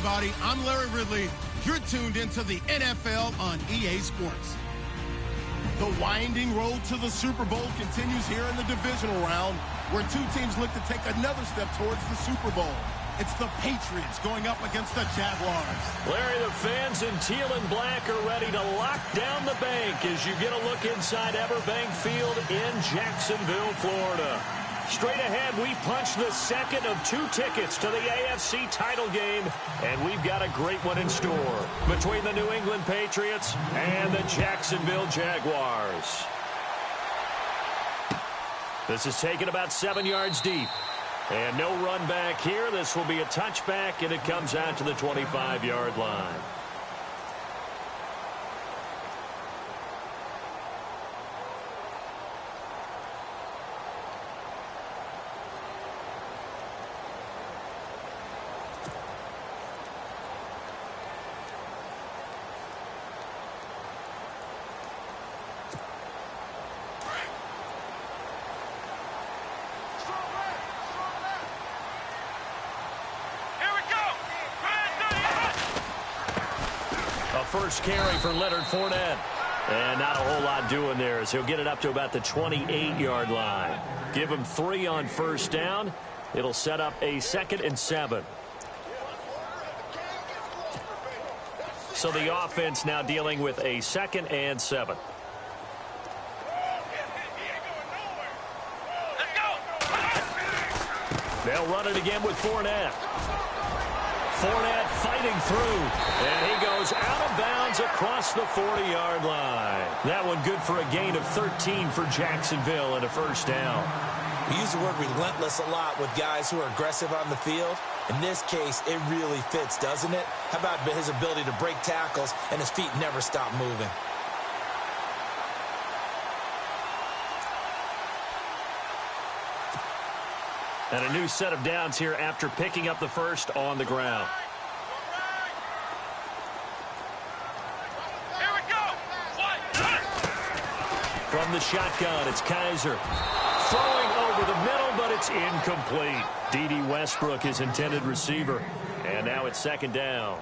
everybody. I'm Larry Ridley. You're tuned into the NFL on EA Sports. The winding road to the Super Bowl continues here in the divisional round, where two teams look to take another step towards the Super Bowl. It's the Patriots going up against the Jaguars. Larry, the fans in teal and black are ready to lock down the bank as you get a look inside Everbank Field in Jacksonville, Florida. Straight ahead, we punch the second of two tickets to the AFC title game, and we've got a great one in store between the New England Patriots and the Jacksonville Jaguars. This is taken about 7 yards deep, and no run back here. This will be a touchback, and it comes out to the 25-yard line. First carry for Leonard Fournette. And not a whole lot doing there as he'll get it up to about the 28-yard line. Give him 3 on first down. It'll set up a 2nd and 7. So the offense now dealing with a 2nd and 7. They'll run it again with Fournette. Fournette fighting through, and he goes out of bounds across the 40-yard line. That one good for a gain of 13 for Jacksonville and a first down. We use the word relentless a lot with guys who are aggressive on the field. In this case, it really fits, doesn't it? How about his ability to break tackles and his feet never stop moving? And a new set of downs here after picking up the first on the ground. Here we go. From the shotgun, it's Kaiser. Throwing over the middle, but it's incomplete. D.D. Westbrook, his intended receiver. And now it's 2nd down.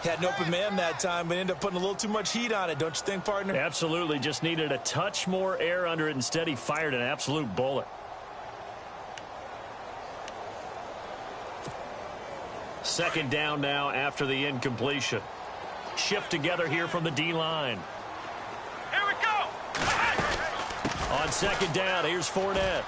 Had an open man that time, but ended up putting a little too much heat on it, don't you think, partner? Absolutely. Just needed a touch more air under it. Instead, he fired an absolute bullet. 2nd down now after the incompletion. Shift together here from the D-line. Here we go. On 2nd down, here's Fournette.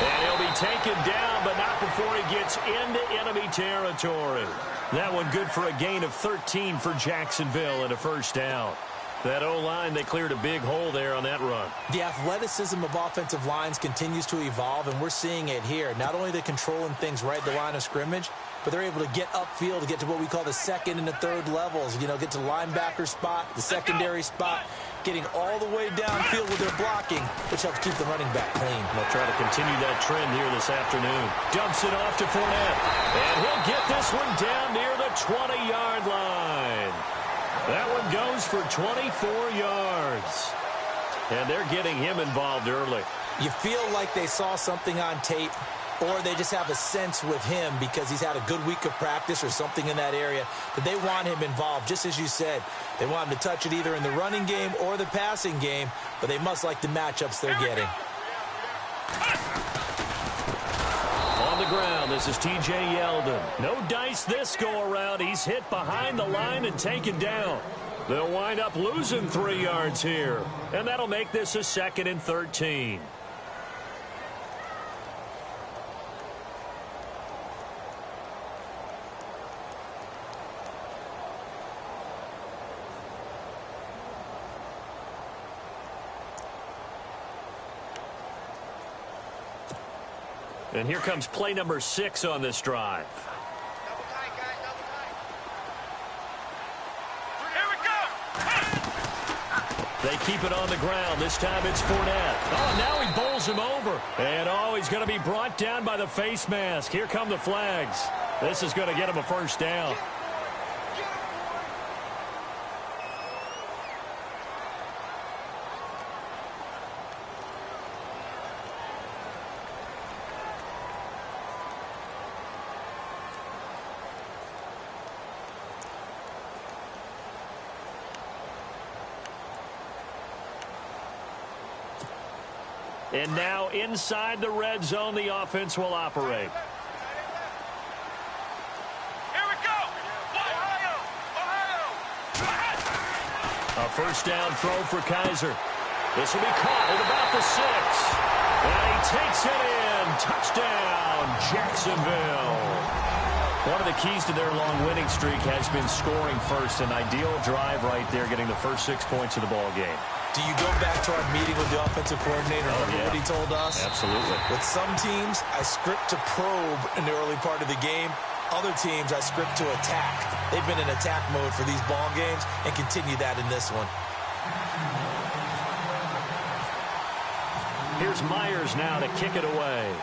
And he'll be taken down, but not before he gets into enemy territory. That one good for a gain of 13 for Jacksonville and a first down. That O-line, they cleared a big hole there on that run. The athleticism of offensive lines continues to evolve, and we're seeing it here. Not only are they controlling things right at the line of scrimmage, but they're able to get upfield to get to what we call the 2nd and the 3rd levels. You know, get to linebacker spot, the secondary spot, getting all the way downfield with their blocking, which helps keep the running back clean. They'll try to continue that trend here this afternoon. Dumps it off to Fournette, and he'll get this one down near the 20-yard line. That one goes for 24 yards. And they're getting him involved early. You feel like they saw something on tape, or they just have a sense with him because he's had a good week of practice or something in that area that they want him involved. Just as you said, they want him to touch it either in the running game or the passing game, but they must like the matchups they're getting. On the ground, this is T.J. Yeldon. No dice this go-around. He's hit behind the line and taken down. They'll wind up losing 3 yards here, and that'll make this a 2nd and 13. And here comes play number 6 on this drive. Here we go. They keep it on the ground. This time it's Fournette. Oh, now he bowls him over. And, oh, he's going to be brought down by the face mask. Here come the flags. This is going to get him a first down. And now inside the red zone, the offense will operate. Here we go. Ohio. A first down throw for Kaiser. This will be caught at about the 6. And he takes it in. Touchdown, Jacksonville. One of the keys to their long winning streak has been scoring first. An ideal drive right there, getting the first 6 points of the ball game. Do you go back to our meeting with the offensive coordinator? Remember what he told us? Absolutely. With some teams, I script to probe in the early part of the game. Other teams, I script to attack. They've been in attack mode for these ball games and continue that in this one. Here's Myers now to kick it away.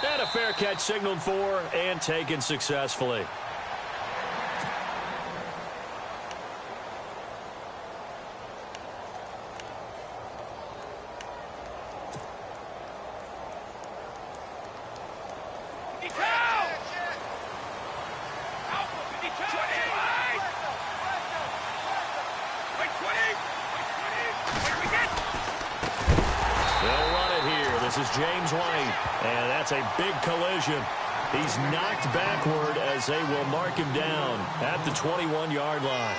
And a fair catch signaled for and taken successfully. This is James White, and that's a big collision. He's knocked backward as they will mark him down at the 21-yard line.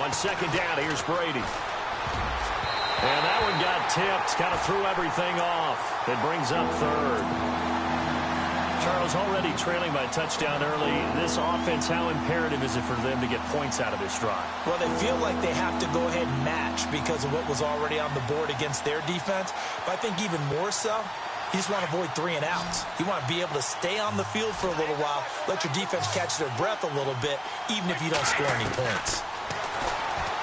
On second down, here's Brady. And that one got tipped, kind of threw everything off. It brings up third. Charles, already trailing by a touchdown early. This offense, how imperative is it for them to get points out of this drive? Well, they feel like they have to go ahead and match because of what was already on the board against their defense. But I think even more so, you just want to avoid 3 and outs. You want to be able to stay on the field for a little while, let your defense catch their breath a little bit, even if you don't score any points.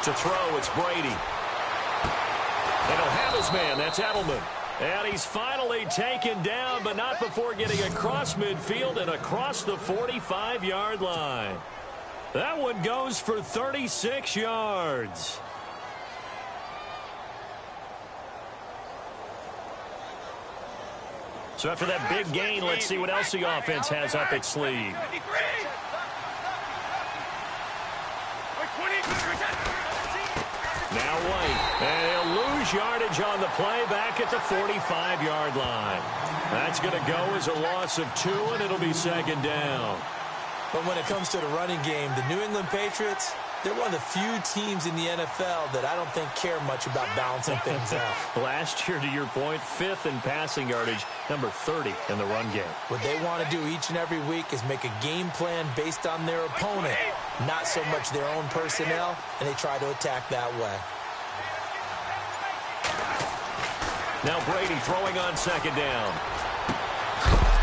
To throw, it's Brady. And he'll have his man. That's Edelman. And he's finally taken down, but not before getting across midfield and across the 45-yard line. That one goes for 36 yards. So after that big gain, let's see what else the offense has up its sleeve. Now White, and he'll lose yardage on the play back at the 45-yard line. That's going to go as a loss of 2, and it'll be second down. But when it comes to the running game, the New England Patriots, they're one of the few teams in the NFL that I don't think care much about balancing things out. Last year, to your point, 5th in passing yardage, number 30 in the run game. What they want to do each and every week is make a game plan based on their opponent, not so much their own personnel, and they try to attack that way. Now Brady throwing on second down.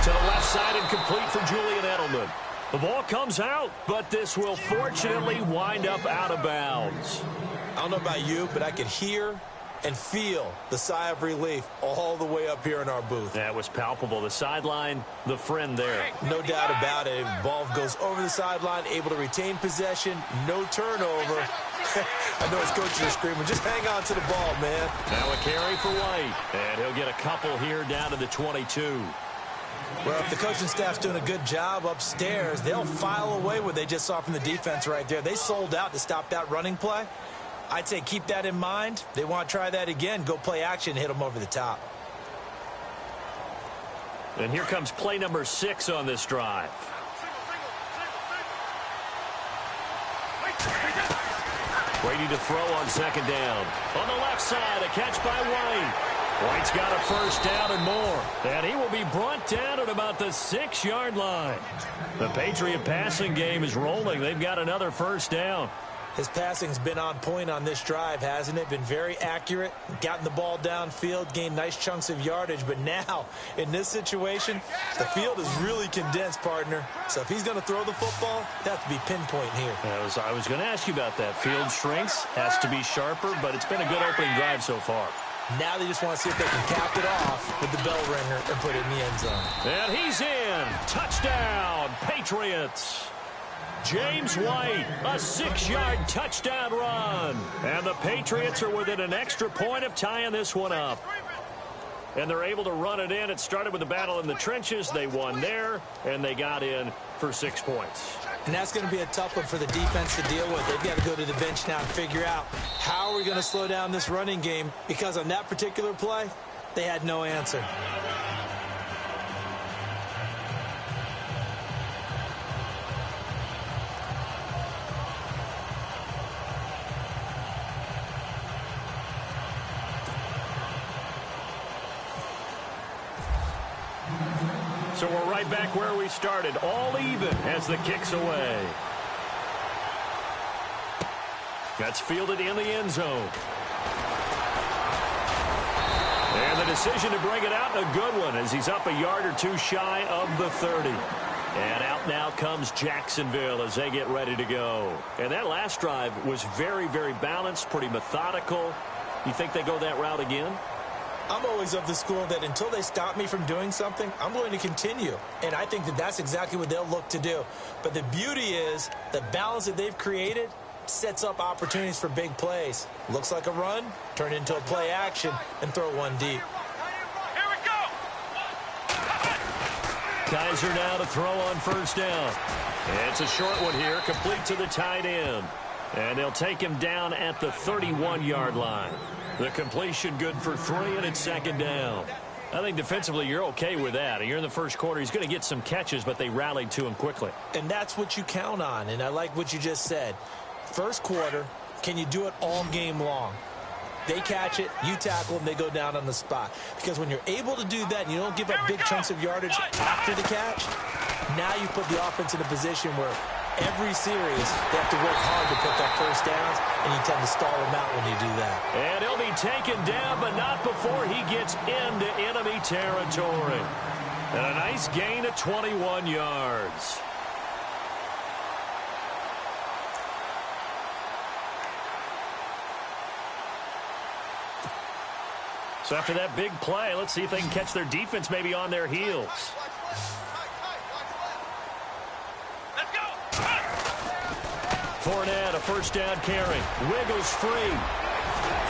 To the left side and complete for Julian Edelman. The ball comes out, but this will fortunately wind up out of bounds. I don't know about you, but I could hear and feel the sigh of relief all the way up here in our booth. That was palpable. The sideline, the friend there. No doubt about it. Ball goes over the sideline, able to retain possession, no turnover. I know his coaches are screaming, just hang on to the ball, man. Now a carry for White, and he'll get a couple here down to the 22. Well, if the coaching staff's doing a good job upstairs, they'll file away what they just saw from the defense right there. They sold out to stop that running play. I'd say keep that in mind. They want to try that again. Go play action, hit them over the top. And here comes play number 6 on this drive. Brady to throw on second down. On the left side, a catch by White. White's got a first down and more. And he will be brought down at about the 6-yard line. The Patriot passing game is rolling. They've got another first down. His passing's been on point on this drive, hasn't it? Been very accurate, gotten the ball downfield, gained nice chunks of yardage. But now, in this situation, the field is really condensed, partner. So if he's going to throw the football, it has to be pinpoint here. I was going to ask you about that. Field shrinks, has to be sharper, but it's been a good opening drive so far. Now they just want to see if they can cap it off with the bell ringer and put it in the end zone. And he's in. Touchdown, Patriots. James White, a 6-yard touchdown run. And the Patriots are within an extra point of tying this one up. And they're able to run it in. It started with a battle in the trenches. They won there, and they got in for 6 points. And that's going to be a tough one for the defense to deal with. They've got to go to the bench now and figure out how are we going to slow down this running game, because on that particular play, they had no answer. So we're right back where we started, all even as the kick's away. That's fielded in the end zone. And the decision to bring it out, a good one, as he's up a yard or two shy of the 30. And out now comes Jacksonville as they get ready to go. And that last drive was very, very balanced, pretty methodical. You think they go that route again? I'm always of the school that until they stop me from doing something, I'm going to continue. And I think that that's exactly what they'll look to do. But the beauty is the balance that they've created sets up opportunities for big plays. Looks like a run, turn it into a play action, and throw one deep. Here we go. Kaiser now to throw on first down. It's a short one here, complete to the tight end. And they'll take him down at the 31-yard line. The completion good for 3, and it's second down. I think defensively you're okay with that. You're in the first quarter. He's going to get some catches, but they rallied to him quickly. And that's what you count on, and I like what you just said. First quarter, can you do it all game long? They catch it, you tackle them, they go down on the spot. Because when you're able to do that and you don't give up big chunks of yardage after the catch, now you put the offense in a position where every series they have to work hard to pick up first downs, and you tend to stall them out when you do that. And he'll be taken down, but not before he gets into enemy territory. And a nice gain of 21 yards. So after that big play, let's see if they can catch their defense maybe on their heels. Let's go. Fournette, a first down carry. Wiggles free.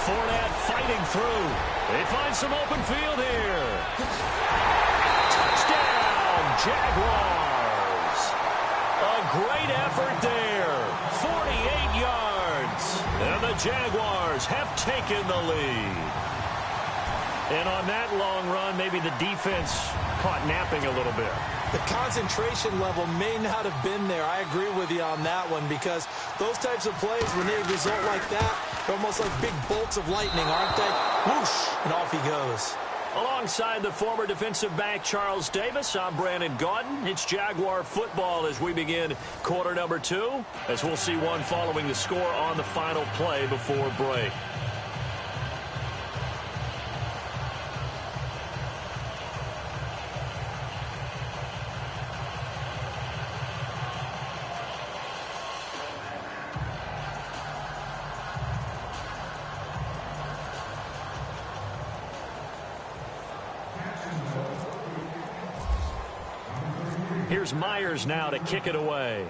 Fournette fighting through. They find some open field here. Touchdown, Jaguars. A great effort there. 48 yards. And the Jaguars have taken the lead. And on that long run, maybe the defense caught napping a little bit. The concentration level may not have been there. I agree with you on that one, because those types of plays, when they result like that, they're almost like big bolts of lightning, aren't they? Whoosh, and off he goes. Alongside the former defensive back Charles Davis, I'm Brandon Gaudin. It's Jaguar football as we begin quarter number 2, as we'll see one following the score on the final play before break. Here's Myers now to kick it away.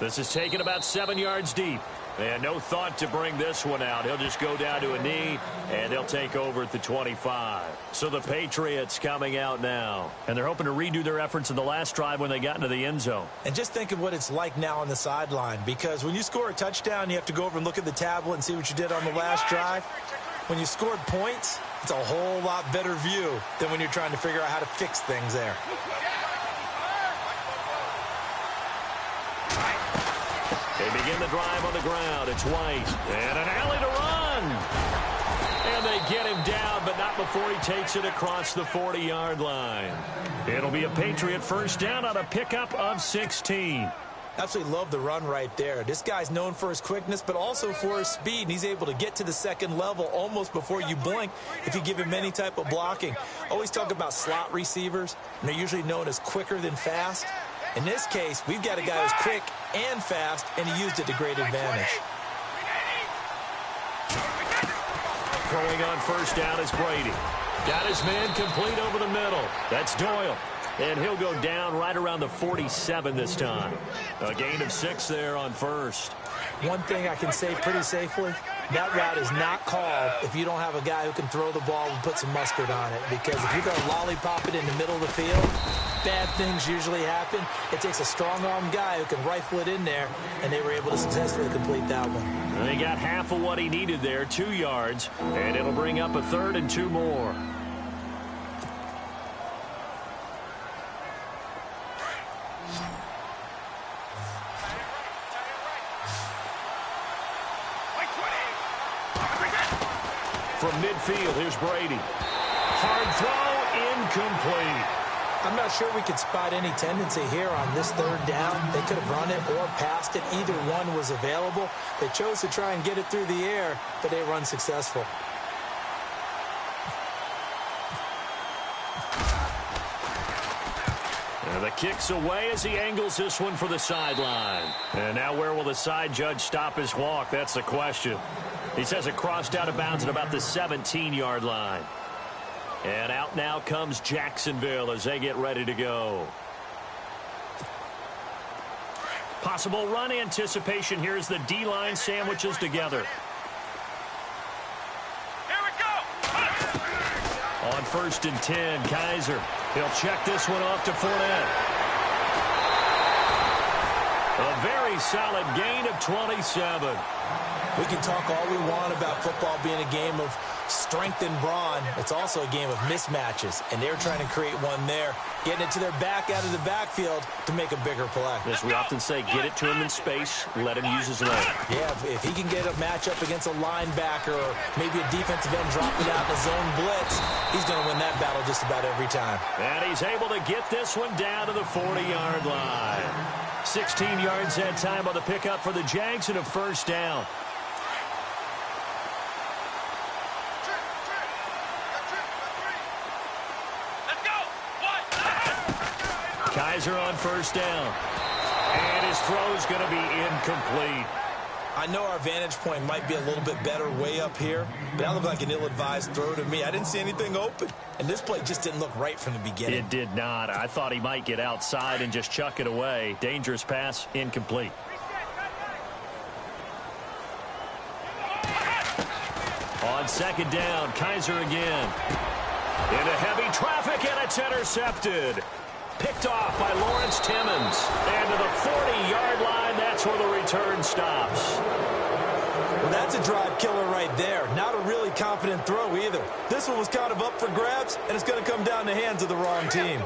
This is taken about 7 yards deep. And no thought to bring this one out. He'll just go down to a knee, and they'll take over at the 25. So the Patriots coming out now. And they're hoping to redo their efforts in the last drive when they got into the end zone. And just think of what it's like now on the sideline, because when you score a touchdown, you have to go over and look at the tablet and see what you did on the last drive. When you scored points, it's a whole lot better view than when you're trying to figure out how to fix things there. They begin the drive on the ground. It's White. And an alley to run. And they get him down, but not before he takes it across the 40-yard line. It'll be a Patriot first down on a pickup of 16. Absolutely love the run right there. This guy's known for his quickness, but also for his speed. And he's able to get to the second level almost before you blink if you give him any type of blocking. Always talk about slot receivers, and they're usually known as quicker than fast. In this case, we've got a guy who's quick and fast, and he used it to great advantage. Throwing on first down is Brady. Got his man complete over the middle. That's Doyle. And he'll go down right around the 47 this time. A gain of 6 there on first. One thing I can say pretty safely, that route is not called if you don't have a guy who can throw the ball and put some mustard on it. Because if you're going to lollipop it in the middle of the field, bad things usually happen. It takes a strong-armed guy who can rifle it in there, and they were able to successfully complete that one. And he got half of what he needed there, 2 yards, and it'll bring up a 3rd and 2 more. From midfield, here's Brady. Hard throw, incomplete. I'm not sure we could spot any tendency here on this 3rd down. They could have run it or passed it. Either one was available. They chose to try and get it through the air, but they were unsuccessful. And the kick's away as he angles this one for the sideline. And now where will the side judge stop his walk? That's the question. He says it crossed out of bounds at about the 17-yard line. And out now comes Jacksonville as they get ready to go. Possible run anticipation here as the D-line sandwiches together. Here we go. On 1st and 10, Kaiser. He'll check this one off to Fournette. A very solid gain of 27. We can talk all we want about football being a game of strength and brawn. It's also a game of mismatches, and they're trying to create one there, getting it to their back out of the backfield to make a bigger play. As we often say, get it to him in space, let him use his leg. Yeah, if he can get a matchup against a linebacker or maybe a defensive end dropping out in a zone blitz, he's going to win that battle just about every time. And he's able to get this one down to the 40-yard line. 16 yards that time on the pickup for the Jags and a 1st down. Kaiser on 1st down. And his throw's going to be incomplete. I know our vantage point might be a little bit better way up here, but that looked like an ill-advised throw to me. I didn't see anything open, and this play just didn't look right from the beginning. It did not. I thought he might get outside and just chuck it away. Dangerous pass, incomplete. On 2nd down, Kaiser again. Into heavy traffic, and it's intercepted. Picked off by Lawrence Timmons. And to the 40-yard line, that's where the return stops. Well, that's a drive killer right there. Not a really confident throw either. This one was kind of up for grabs, and it's going to come down the hands of the wrong team.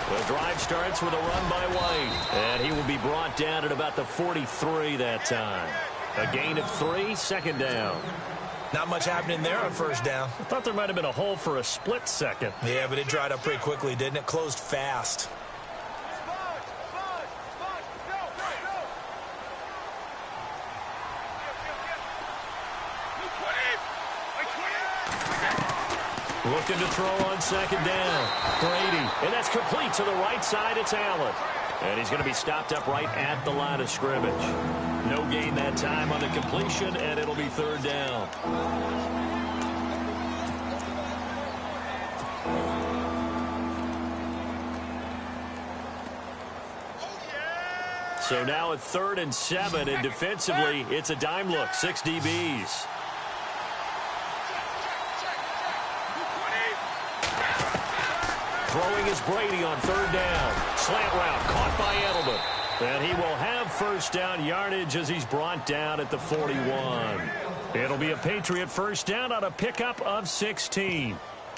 The drive starts with a run by White. And he will be brought down at about the 43 that time. A gain of 3, 2nd down. Not much happening there on 1st down. I thought there might have been a hole for a split second. Yeah, but it dried up pretty quickly, didn't it? Closed fast. Looking to throw on 2nd down. Brady. And that's complete to the right side. It's Allen. And he's going to be stopped up right at the line of scrimmage. No gain that time on the completion, and it'll be 3rd down. So now at 3rd and 7, and defensively, it's a dime look, 6 DBs. Throwing is Brady on 3rd down. Slant route caught by Edelman. And he will have 1st down yardage as he's brought down at the 41. It'll be a Patriot 1st down on a pickup of 16.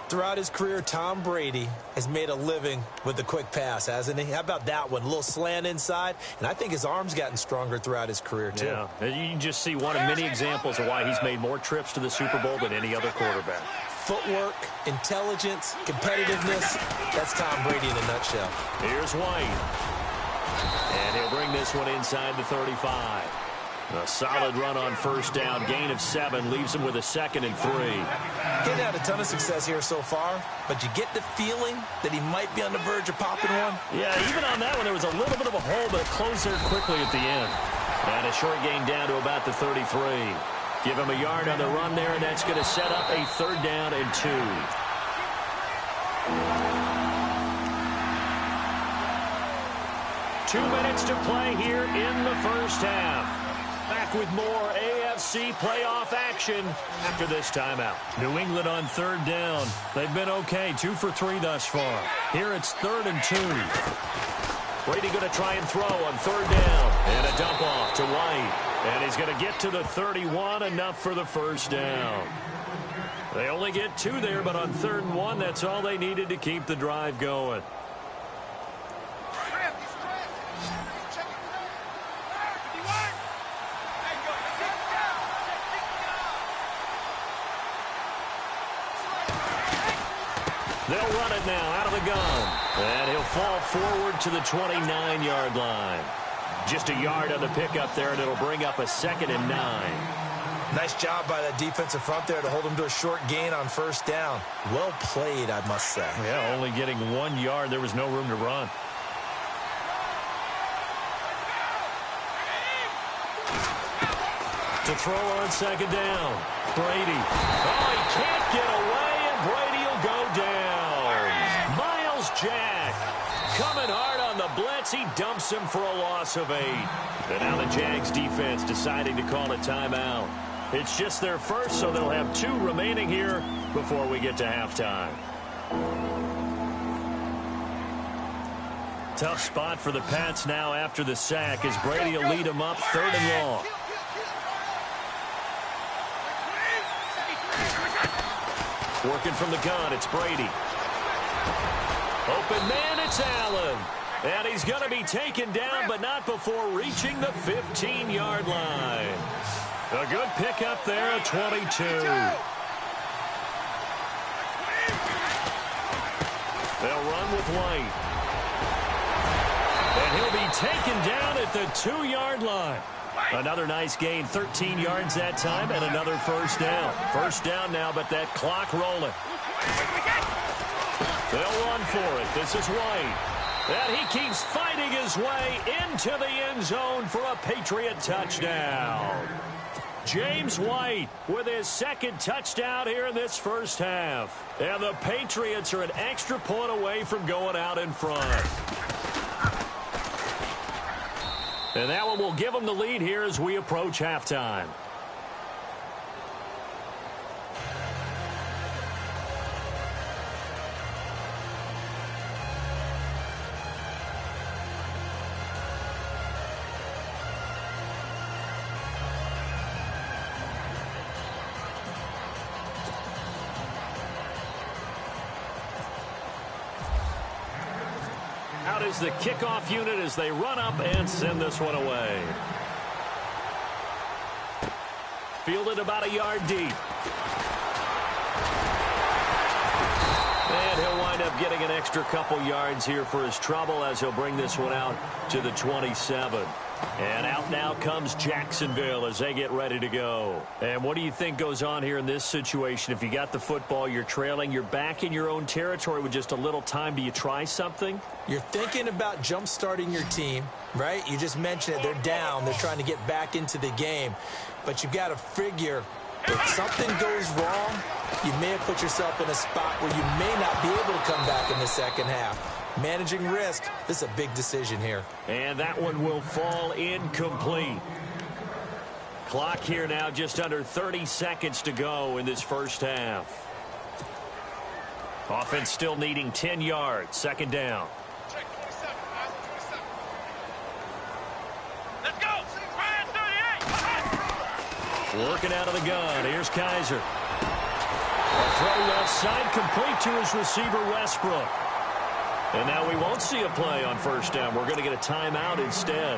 Throughout his career, Tom Brady has made a living with the quick pass, hasn't he? How about that one? A little slant inside, and I think his arm's gotten stronger throughout his career, too. Yeah, you can just see one of many examples of why he's made more trips to the Super Bowl than any other quarterback. Footwork, intelligence, competitiveness, that's Tom Brady in a nutshell. Here's White. And he'll bring this one inside the 35. A solid run on 1st down. Gain of 7 leaves him with a 2nd and 3. Getting had a ton of success here so far, but you get the feeling that he might be on the verge of popping one. Yeah, even on that one, there was a little bit of a hole, but it closed there quickly at the end. And a short gain down to about the 33. Give him a yard on the run there, and that's going to set up a 3rd down and 2. 2 minutes to play here in the first half. Back with more AFC playoff action after this timeout. New England on third down. They've been okay, 2 for 3 thus far. Here it's 3rd and 2. Brady going to try and throw on 3rd down. And a dump off to White. And he's going to get to the 31, enough for the first down. They only get 2 there, but on 3rd and 1, that's all they needed to keep the drive going. They'll run it now out of the gun. And he'll fall forward to the 29-yard line. Just a yard on the pickup there, and it'll bring up a 2nd and 9. Nice job by that defensive front there to hold him to a short gain on 1st down. Well played, I must say. Yeah, only getting 1 yard. There was no room to run. To throw on 2nd down. Brady. Oh, he can't get away, and Brady will go down. Miles Jack coming hard on the blitz. He dumps him for a loss of 8. And now the Jags defense deciding to call a timeout. It's just their first, so they'll have 2 remaining here before we get to halftime. Tough spot for the Pats now after the sack as Brady will lead them up 3rd and long. Working from the gun, it's Brady. Open man, it's Allen. And he's going to be taken down, but not before reaching the 15-yard line. A good pickup there at 22. They'll run with White. And he'll be taken down at the 2-yard line. Another nice gain, 13 yards that time, and another first down. First down now, but that clock rolling. They'll run for it. This is White. And he keeps fighting his way into the end zone for a Patriot touchdown. James White with his 2nd touchdown here in this first half. And the Patriots are an extra point away from going out in front. And that one will give them the lead here as we approach halftime. Out is the kickoff unit as they run up and send this one away. Fielded about a yard deep. And he'll wind up getting an extra couple yards here for his trouble as he'll bring this one out to the 27. And out now comes Jacksonville as they get ready to go. And what do you think goes on here in this situation? If you got the football, you're trailing, you're back in your own territory with just a little time. Do you try something? You're thinking about jump-starting your team, right? You just mentioned it. They're down. They're trying to get back into the game. But you've got to figure if something goes wrong, you may have put yourself in a spot where you may not be able to come back in the second half. Managing risk, this is a big decision here. And that one will fall incomplete. Clock here now, just under 30 seconds to go in this first half. Offense still needing 10 yards. 2nd down. Let's go. Ryan 38. Working out of the gun. Here's Kaiser. A throw left side, complete to his receiver, Westbrook. And now we won't see a play on first down. We're going to get a timeout instead,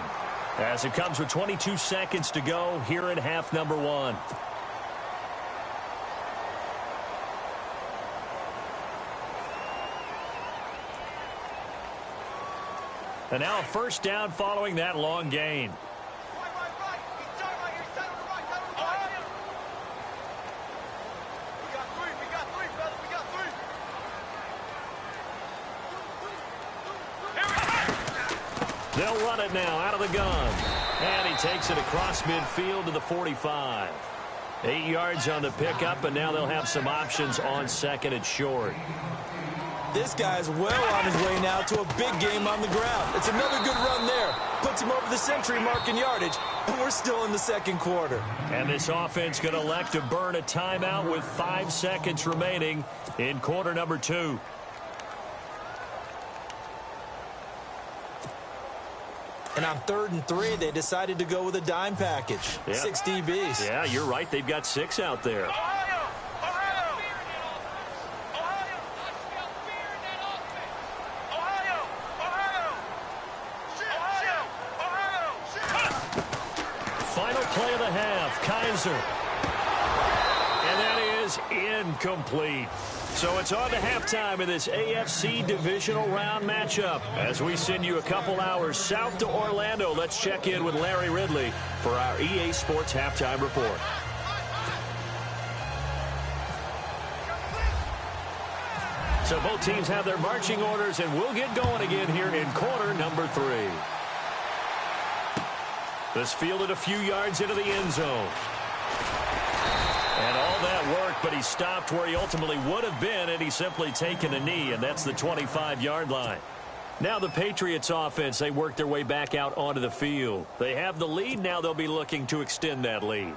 as it comes with 22 seconds to go here in half number 1. And now a first down following that long gain. They'll run it now out of the gun. And he takes it across midfield to the 45. 8 yards on the pickup, and now they'll have some options on 2nd and short. This guy's well on his way now to a big game on the ground. It's another good run there. Puts him over the century mark in yardage, and we're still in the second quarter. And this offense going to elect to burn a timeout with 5 seconds remaining in quarter number 2. And on 3rd and 3, they decided to go with a dime package. Yeah. 6 DBs. Yeah, you're right. They've got 6 out there. Ohio! Ohio! Ohio! Ohio! Ohio! Final play of the half, Kaiser. And that is incomplete. So it's on to halftime in this AFC divisional round matchup. As we send you a couple hours south to Orlando, let's check in with Larry Ridley for our EA Sports Halftime Report. So both teams have their marching orders, and we'll get going again here in quarter number 3. This fielded a few yards into the end zone. And all that worked, but he stopped where he ultimately would have been, and he's simply taken a knee, and that's the 25-yard line. Now the Patriots offense, they work their way back out onto the field. They have the lead. Now they'll be looking to extend that lead.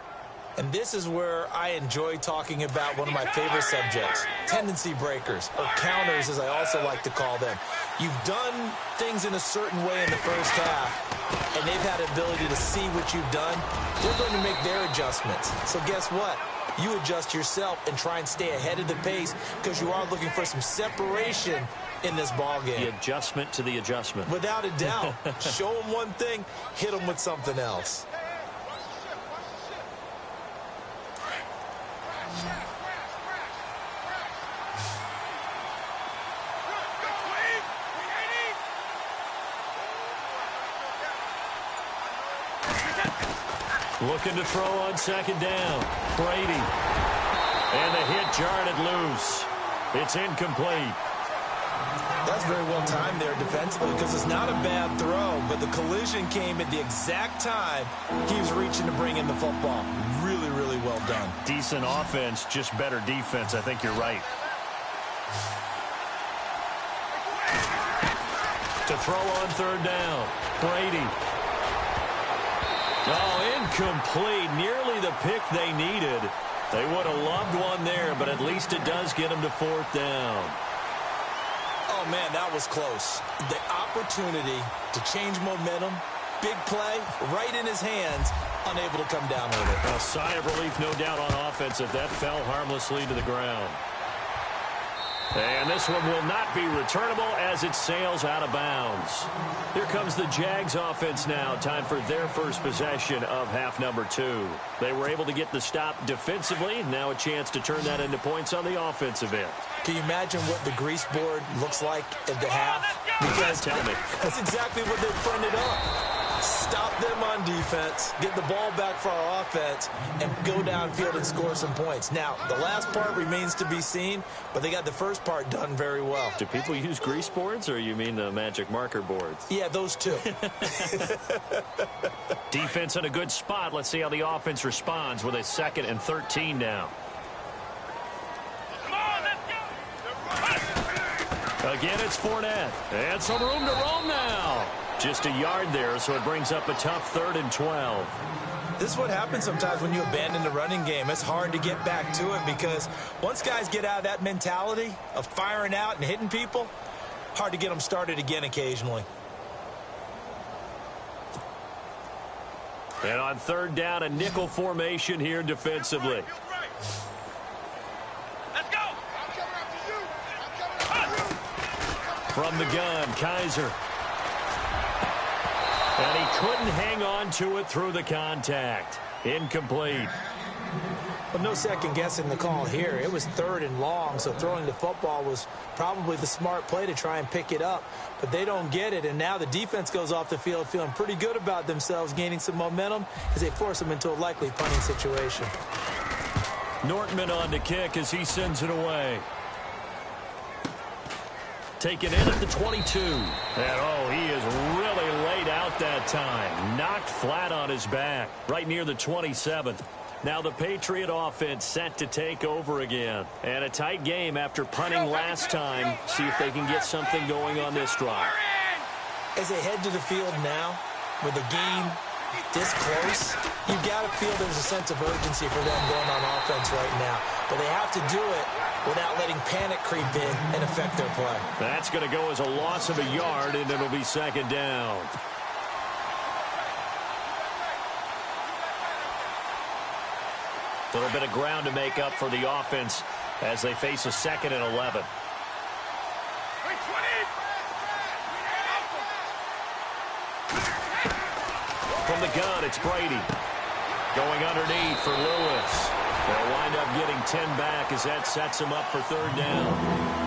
And this is where I enjoy talking about one of my favorite subjects, tendency breakers, or counters as I also like to call them. You've done things in a certain way in the first half, and they've had the ability to see what you've done. They're going to make their adjustments. So guess what? You adjust yourself and try and stay ahead of the pace because you are looking for some separation in this ball game. The adjustment to the adjustment. Without a doubt. Show them one thing, hit them with something else. Looking to throw on second down. Brady. And the hit jarred it loose. It's incomplete. That's very well timed there defensively because it's not a bad throw, but the collision came at the exact time he was reaching to bring in the football. Really, really well done. Decent offense, just better defense. I think you're right. To throw on third down. Brady. Oh, incomplete. Nearly the pick they needed. They would have loved one there, but at least it does get them to fourth down. Oh, man, that was close. The opportunity to change momentum, big play, right in his hands, unable to come down with it. A sigh of relief, no doubt, on offense if that fell harmlessly to the ground. And this one will not be returnable as it sails out of bounds. Here comes the Jags offense now. Time for their first possession of half number 2. They were able to get the stop defensively. Now a chance to turn that into points on the offensive end. Can you imagine what the grease board looks like at the half? Because Tell me. That's exactly what they printed up. Stop them on defense, get the ball back for our offense, and go downfield and score some points. Now, the last part remains to be seen, but they got the first part done very well. Do people use grease boards, or you mean the magic marker boards? Yeah, those two. Defense in a good spot. Let's see how the offense responds with a 2nd and 13 now. Come on, let's go! Again, it's Fournette. And some room to roam now. Just a yard there, so it brings up a tough 3rd and 12. This is what happens sometimes when you abandon the running game. It's hard to get back to it because once guys get out of that mentality of firing out and hitting people, hard to get them started again occasionally. And on 3rd down, a nickel formation here defensively. Let's go! From the gun, Kaiser. And he couldn't hang on to it through the contact. Incomplete. Well, no second guessing the call here. It was 3rd and long, so throwing the football was probably the smart play to try and pick it up. But they don't get it, and now the defense goes off the field feeling pretty good about themselves, gaining some momentum as they force them into a likely punting situation. Nortman on to kick as he sends it away. Taken in at the 22. And, oh, he is really laid out that time. Knocked flat on his back, right near the 27. Now the Patriot offense set to take over again. And a tight game after punting last time. See if they can get something going on this drive. As they head to the field now, with the game this close, you've got to feel there's a sense of urgency for them going on offense right now. But they have to do it without letting panic creep in and affect their play. That's going to go as a loss of a yard, and it'll be second down. A little bit of ground to make up for the offense as they face a 2nd and 11. From the gun, it's Brady. Going underneath for Lewis. They'll wind up getting 10 back as that sets him up for 3rd down.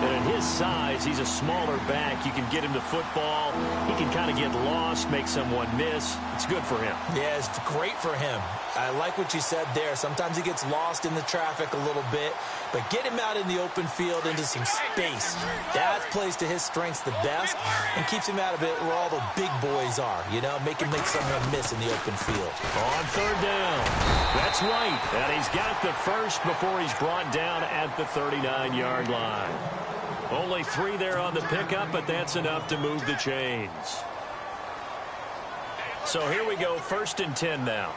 And at his size, he's a smaller back. You can get him to football. He can kind of get lost, make someone miss. It's good for him. Yeah, it's great for him. I like what you said there. Sometimes he gets lost in the traffic a little bit, but get him out in the open field into some space. That plays to his strengths the best and keeps him out of it where all the big boys are, you know, make someone miss in the open field. On 3rd down, that's White, and he's got the first before he's brought down at the 39-yard line. Only 3 there on the pickup, but that's enough to move the chains. So here we go, 1st and 10 now.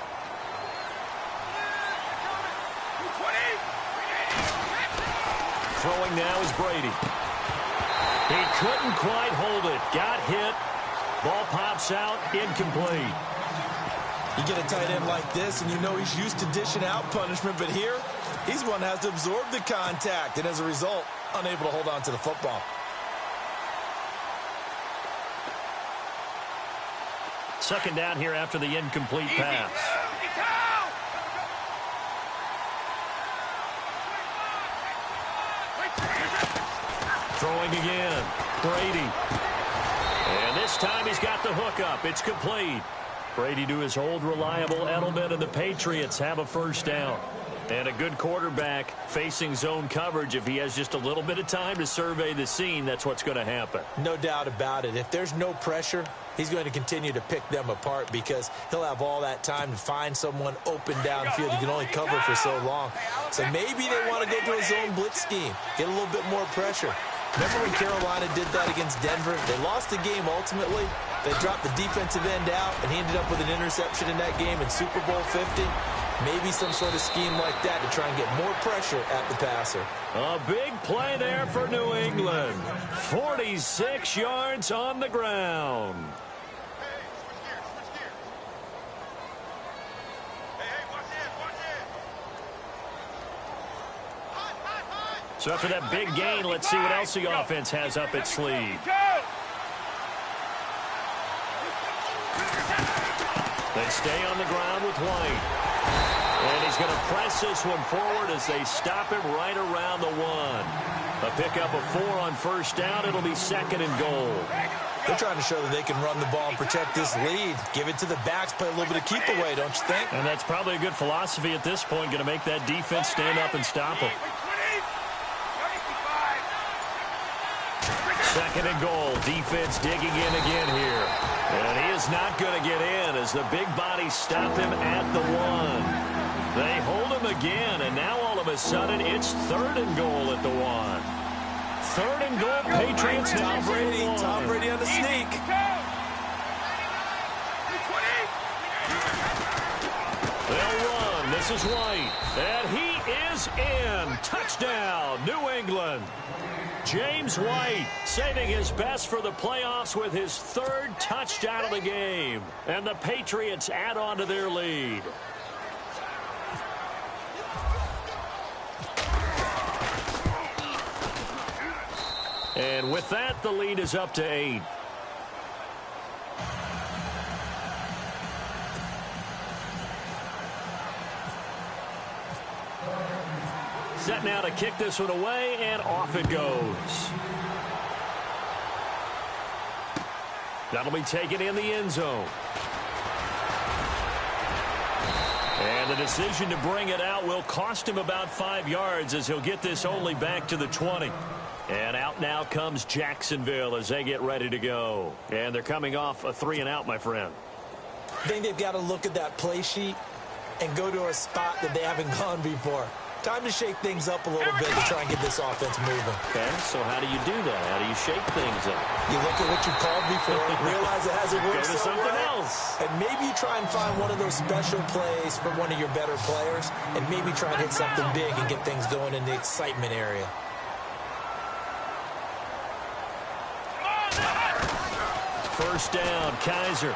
Throwing now is Brady. He couldn't quite hold it. Got hit. Ball pops out, incomplete. You get a tight end like this, and you know he's used to dishing out punishment, but here, he's one that has to absorb the contact, and as a result, unable to hold on to the football. Second down here after the incomplete pass. Throwing again. Brady. And this time he's got the hook up. It's complete. Brady to his old reliable Edelman, and the Patriots have a 1st down. And a good quarterback facing zone coverage. If he has just a little bit of time to survey the scene, that's what's going to happen. No doubt about it. If there's no pressure, he's going to continue to pick them apart because he'll have all that time to find someone open downfield. You can only cover for so long. So maybe they want to go to a zone blitz scheme, get a little bit more pressure. Remember when Carolina did that against Denver? They lost the game ultimately. They dropped the defensive end out, and he ended up with an interception in that game in Super Bowl 50. Maybe some sort of scheme like that to try and get more pressure at the passer. A big play there for New England. 46 yards on the ground. So after that big gain, let's see what else the offense has up its sleeve. They stay on the ground with White. And he's going to press this one forward as they stop him right around the 1. A pickup of 4 on 1st down. It'll be 2nd and goal. They're trying to show that they can run the ball and protect this lead. Give it to the backs, play a little bit of keep away, don't you think? And that's probably a good philosophy at this point, going to make that defense stand up and stop him. 2nd and goal. Defense digging in again here. And he is not going to get in as the big bodies stop him at the 1. They hold him again, and now all of a sudden it's 3rd and goal at the 1. 3rd and goal, Patriots now. Tom Brady on the sneak. They'll run. This is White. And he is in. Touchdown, New England. James White saving his best for the playoffs with his 3rd touchdown of the game. And the Patriots add on to their lead. And with that, the lead is up to 8. Set now to kick this one away, and off it goes. That'll be taken in the end zone. And the decision to bring it out will cost him about 5 yards as he'll get this only back to the 20. And out now comes Jacksonville as they get ready to go. And they're coming off a 3-and-out, my friend. I think they've got to look at that play sheet and go to a spot that they haven't gone before. Time to shake things up a little bit to try and get this offense moving. Okay, so how do you do that? How do you shake things up? You look at what you've called before, realize it hasn't worked Go to so something well, else. and maybe you try and find one of those special plays for one of your better players, and maybe try and hit something big and get things going in the excitement area. First down, Kaiser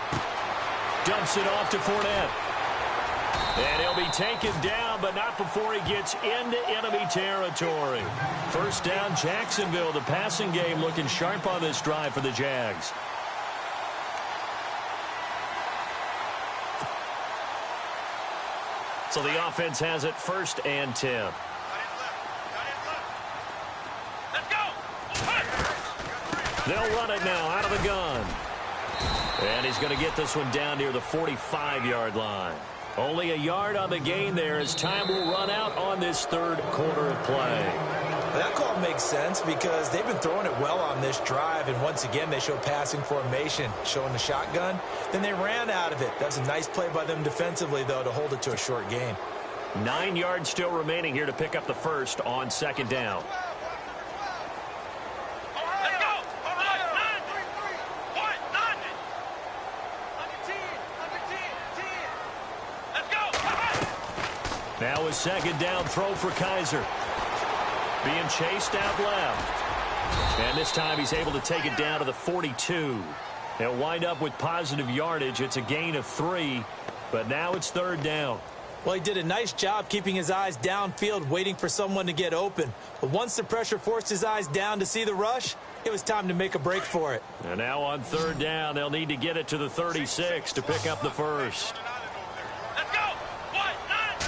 dumps it off to Fournette. And he'll be taken down, but not before he gets into enemy territory. First down, Jacksonville. The passing game looking sharp on this drive for the Jags. So the offense has it 1st and 10. Let's go. They'll run it now out of the gun. And he's going to get this one down near the 45-yard line. Only a yard on the gain there as time will run out on this 3rd quarter of play. That call makes sense because they've been throwing it well on this drive, and once again they show passing formation, showing the shotgun. Then they ran out of it. That's a nice play by them defensively, though, to hold it to a short gain. 9 yards still remaining here to pick up the first on 2nd down. Let's go. All right, 9. 1, 9. Let's go. Now a 2nd down throw for Kaiser. Being chased out left. And this time he's able to take it down to the 42. They'll wind up with positive yardage. It's a gain of 3, but now it's 3rd down. Well, he did a nice job keeping his eyes downfield, waiting for someone to get open. But once the pressure forced his eyes down to see the rush, it was time to make a break for it. And now on 3rd down, they'll need to get it to the 36 to pick up the first. Let's go. 1, 9.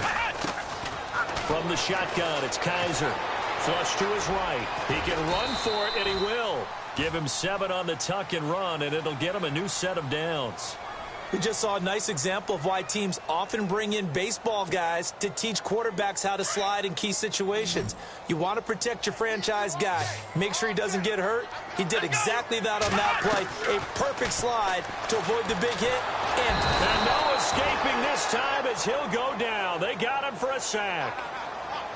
From the shotgun, it's Kaiser. Flush to his right. He can run for it, and he will. Give him 7 on the tuck and run, and it'll get him a new set of downs. We just saw a nice example of why teams often bring in baseball guys to teach quarterbacks how to slide in key situations. You want to protect your franchise guy. Make sure he doesn't get hurt. He did exactly that on that play. A perfect slide to avoid the big hit. And no escaping this time as he'll go down. They got him for a sack.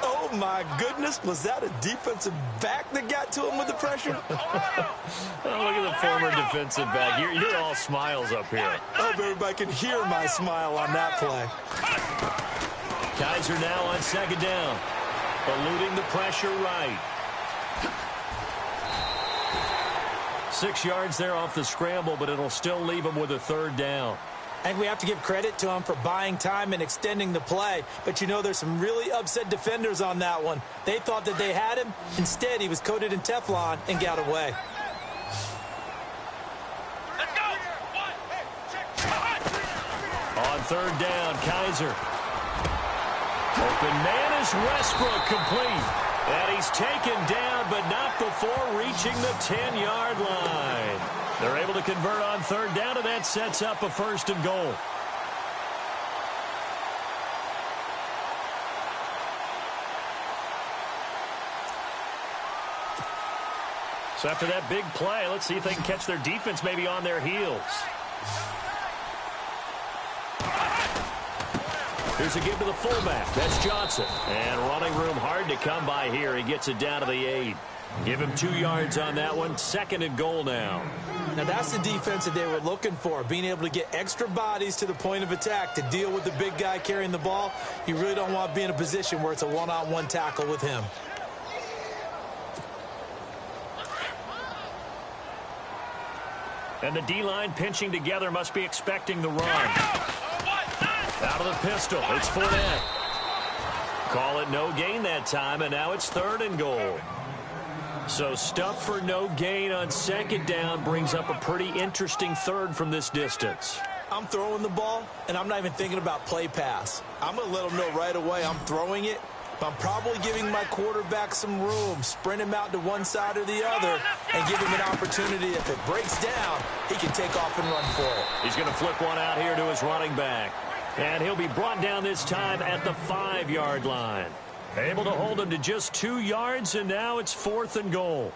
Oh, my goodness. Was that a defensive back that got to him with the pressure? Oh, look at the former defensive back. You're all smiles up here. I hope everybody can hear my smile on that play. Kaiser now on 2nd down. Eluding the pressure right. 6 yards there off the scramble, but it'll still leave him with a 3rd down. And we have to give credit to him for buying time and extending the play. But, you know, there's some really upset defenders on that one. They thought that they had him. Instead, he was coated in Teflon and got away. Let's go. 1. On 3rd down, Kaiser. Open man is Westbrook, complete. And he's taken down, but not before reaching the 10-yard line. They're able to convert on 3rd down, and that sets up a 1st and goal. So after that big play, let's see if they can catch their defense maybe on their heels. Here's a give to the fullback. That's Johnson. And running room hard to come by here. He gets it down to the 8. Give him 2 yards on that one. 2nd and goal now. Now, that's the defense that they were looking for, being able to get extra bodies to the point of attack to deal with the big guy carrying the ball. You really don't want to be in a position where it's a one-on-one tackle with him. And the D-line pinching together must be expecting the run. Out of the pistol, it's Fournette. Call it no gain that time, and now it's 3rd and goal. So stuff for no gain on 2nd down brings up a pretty interesting 3rd from this distance. I'm throwing the ball, and I'm not even thinking about play pass. I'm going to let them know right away I'm throwing it, but I'm probably giving my quarterback some room, sprint him out to one side or the other, and give him an opportunity. If it breaks down, he can take off and run for it. He's going to flip one out here to his running back. And he'll be brought down this time at the 5-yard line. Able to hold him to just 2 yards, and now it's 4th and goal.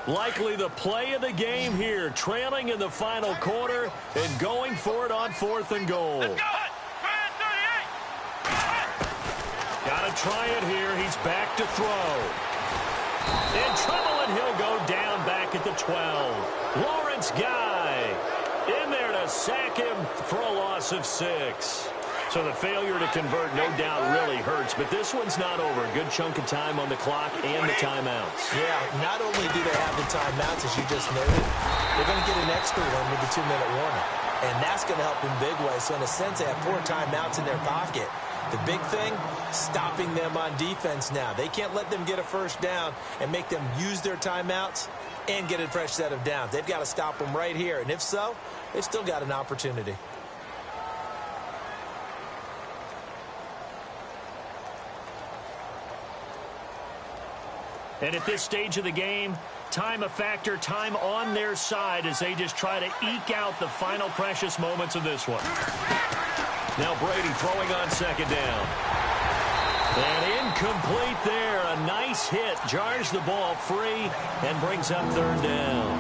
Likely the play of the game here, trailing in the final quarter and going for it on 4th and goal. Let's go. Got to try it here. He's back to throw. In trouble, and he'll go down back at the 12. Lawrence Guy in there to sack him for a loss of 6. So the failure to convert, no doubt, really hurts. But this one's not over. Good chunk of time on the clock and the timeouts. Yeah, not only do they have the timeouts, as you just noted, they're going to get an extra one with the 2-minute warning. And that's going to help in big ways. So in a sense, they have 4 timeouts in their pocket. The big thing, stopping them on defense now. They can't let them get a first down and make them use their timeouts and get a fresh set of downs. They've got to stop them right here. And if so, they've still got an opportunity. And at this stage of the game, time a factor, time on their side as they just try to eke out the final precious moments of this one. Now Brady throwing on 2nd down. And incomplete there. A nice hit. Jars the ball free and brings up 3rd down.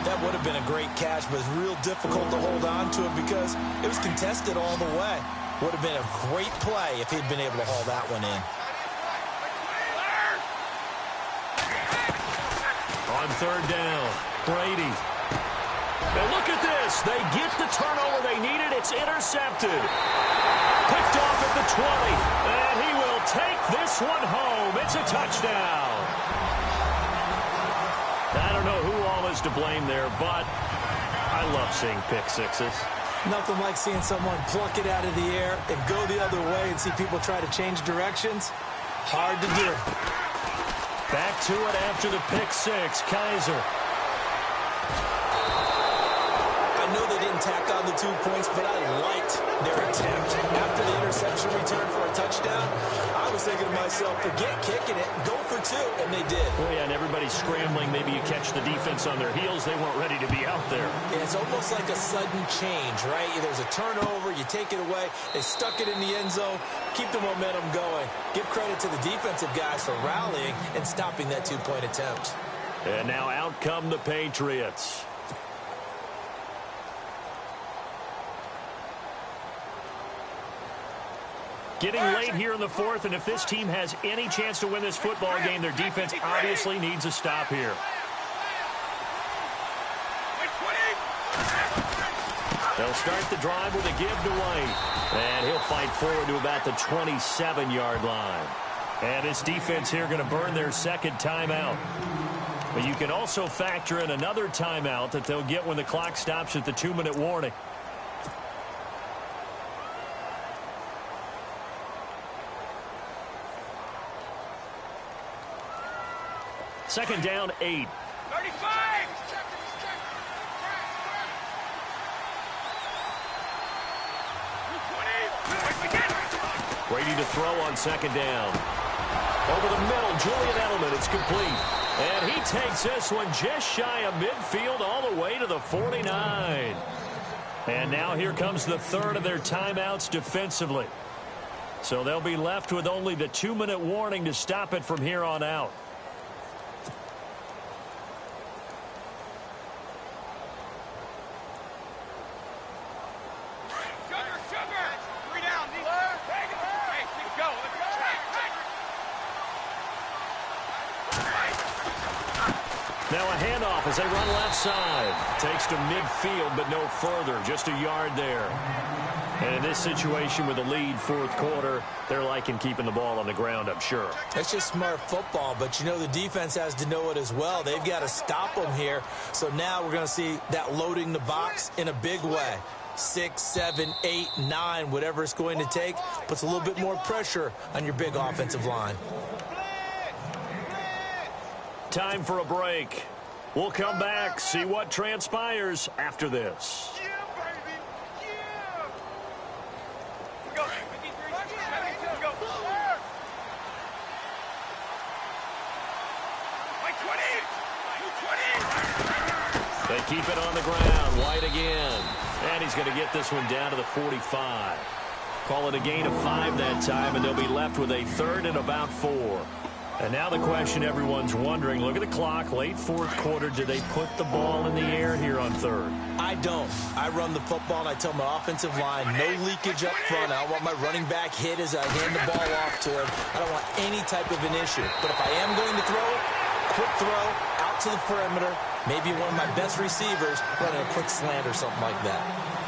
That would have been a great catch, but it's real difficult to hold on to it because it was contested all the way. Would have been a great play if he'd been able to haul that one in. On 3rd down, Brady. And look at this. They get the turnover they needed. It's intercepted. Picked off at the 20. And he will take this one home. It's a touchdown. I don't know who all is to blame there, but I love seeing pick sixes. Nothing like seeing someone pluck it out of the air and go the other way and see people try to change directions. Hard to do. Back to it after the pick 6. Kaiser. I know they didn't tack on the 2 points, but I liked their attempt. After the interception return for a touchdown, I was thinking to myself, forget kicking it, go for 2, and they did. Oh, yeah, and everybody's scrambling. Maybe you catch the defense on their heels. They weren't ready to be out there. Yeah, it's almost like a sudden change, right? There's a turnover, you take it away, they stuck it in the end zone, keep the momentum going. Give credit to the defensive guys for rallying and stopping that 2-point attempt. And now out come the Patriots. Getting late here in the 4th, and if this team has any chance to win this football game, their defense obviously needs a stop here. They'll start the drive with a give to White. And he'll fight forward to about the 27-yard line. And this defense here going to burn their 2nd timeout. But you can also factor in another timeout that they'll get when the clock stops at the 2-minute warning. Second down, 8. 35! Brady to throw on 2nd down. Over the middle, Julian Edelman. It's complete. And he takes this one just shy of midfield all the way to the 49. And now here comes the 3rd of their timeouts defensively. So they'll be left with only the 2-minute warning to stop it from here on out. Now a handoff as they run left side. Takes to midfield, but no further. Just a yard there. And in this situation with a lead 4th quarter, they're liking keeping the ball on the ground, I'm sure. That's just smart football, but you know the defense has to know it as well. They've got to stop them here. So now we're going to see that loading the box in a big way. 6, 7, 8, 9, whatever it's going to take, puts a little bit more pressure on your big offensive line. Time for a break. We'll come back, see what transpires after this. Yeah, baby! Yeah! We go. 53, 72, go. Like 20! 20! They keep it on the ground. White again. And he's going to get this one down to the 45. Call it a gain of 5 that time, and they'll be left with a 3rd and about 4. And now the question everyone's wondering, look at the clock, late fourth quarter, do they put the ball in the air here on third? I don't. I run the football, and I tell my offensive line, no leakage up front. I don't want my running back hit as I hand the ball off to him. I don't want any type of an issue. But if I am going to throw it, quick throw, out to the perimeter, maybe one of my best receivers running a quick slant or something like that.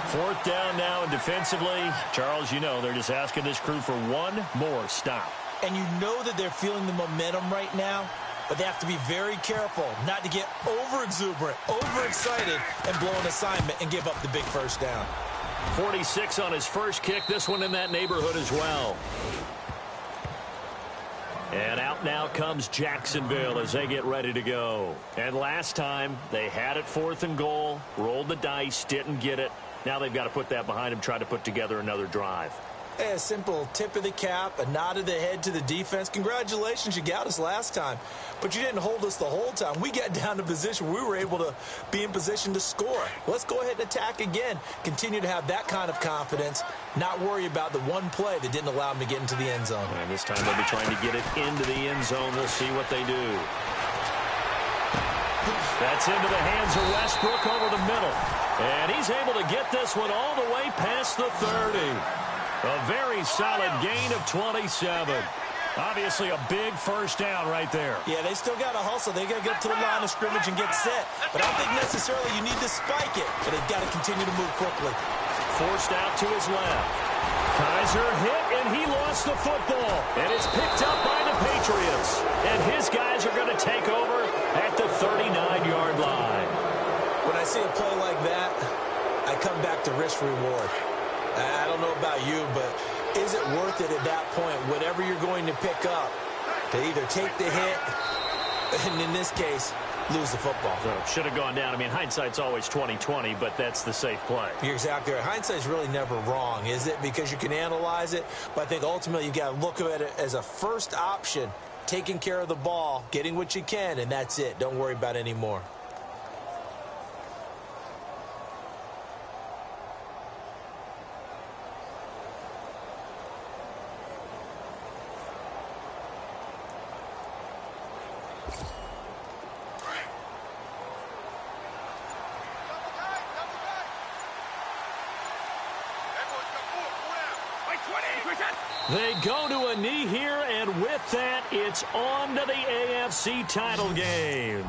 Fourth down now, and defensively, Charles, you know, they're just asking this crew for one more stop. And you know that they're feeling the momentum right now, but they have to be very careful not to get over-exuberant, overexcited, and blow an assignment and give up the big first down. 46 on his first kick, this one in that neighborhood as well. And out now comes Jacksonville as they get ready to go. And last time, they had it 4th and goal, rolled the dice, didn't get it. Now they've got to put that behind them, try to put together another drive. A simple tip of the cap, a nod of the head to the defense. Congratulations, you got us last time. But you didn't hold us the whole time. We got down to position where we were able to be in position to score. Let's go ahead and attack again. Continue to have that kind of confidence, not worry about the one play that didn't allow them to get into the end zone. And this time they'll be trying to get it into the end zone. We'll see what they do. That's into the hands of Westbrook over the middle. And he's able to get this one all the way past the 30. A very solid gain of 27. Obviously a big first down right there. Yeah, they still got to hustle. They got to get to the line of scrimmage and get set. But I don't think necessarily you need to spike it. But they've got to continue to move quickly. Forced out to his left. Kaiser hit, and he lost the football. And it's picked up by the Patriots. And his guys are going to take over at the 39-yard line. When I see a play like that, I come back to risk-reward. I don't know about you, but is it worth it at that point, whatever you're going to pick up, to either take the hit, and in this case, lose the football? So should have gone down. I mean, hindsight's always 20/20, but that's the safe play. You're exactly right. Hindsight's really never wrong, is it? Because you can analyze it, but I think ultimately you got to look at it as a first option, taking care of the ball, getting what you can, and that's it. Don't worry about it anymore. They go to a knee here, and with that, it's on to the AFC title game.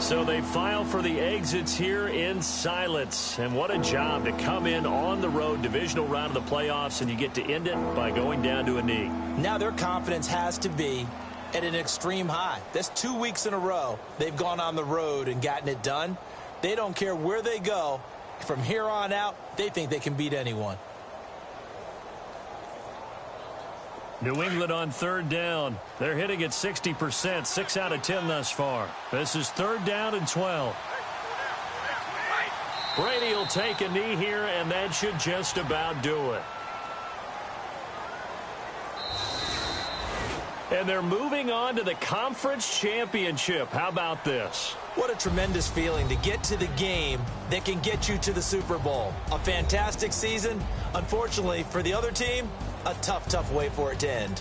So they file for the exits here in silence. And what a job to come in on the road, divisional round of the playoffs, and you get to end it by going down to a knee. Now their confidence has to be at an extreme high. That's 2 weeks in a row they've gone on the road and gotten it done. They don't care where they go. From here on out, they think they can beat anyone. New England on third down. They're hitting at 60%, 6 out of 10 thus far. This is 3rd down and 12. Brady will take a knee here, and that should just about do it. And they're moving on to the conference championship. How about this? What a tremendous feeling to get to the game that can get you to the Super Bowl. A fantastic season. Unfortunately, for the other team, a tough way for it to end.